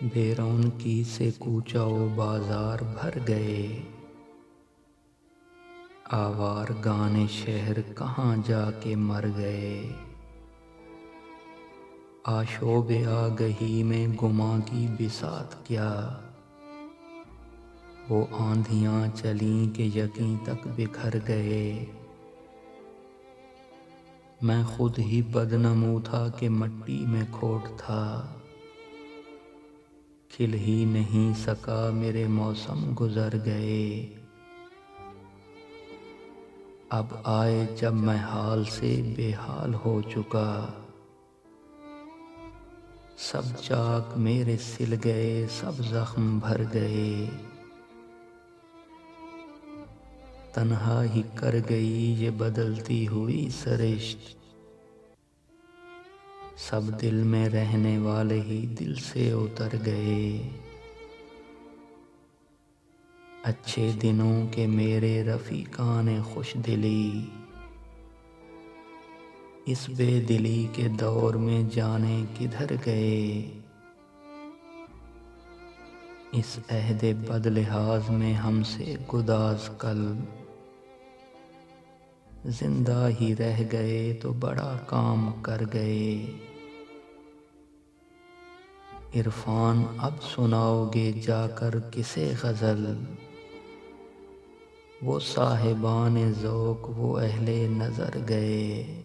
بے رونقی سے کوچہ و بازار بھر گئے، آوار گانے شہر کہاں جا کے مر گئے۔ آشوب آگہی میں گماں کی بساط کیا، وہ آندھیاں چلیں کہ یقیں تک بکھر گئے۔ میں خود ہی بدنمو تھا کہ مٹی میں کھوٹ تھا، کھل ہی نہیں سکا میرے موسم گزر گئے۔ اب آئے جب میں حال سے بے حال ہو چکا، سب چاک میرے سل گئے، سب زخم بھر گئے۔ تنہا ہی کر گئی یہ بدلتی ہوئی سرشت، سب دل میں رہنے والے ہی دل سے اتر گئے۔ اچھے دنوں کے میرے رفیقان خوش دلی، اس بے دلی کے دور میں جانے کدھر گئے۔ اس عہد بد لحاظ میں ہم سے گداز قلب، زندہ ہی رہ گئے تو بڑا کام کر گئے۔ عرفان اب سناؤ گے جا کر کسے غزل، وہ صاحبان ذوق وہ اہل نظر گئے۔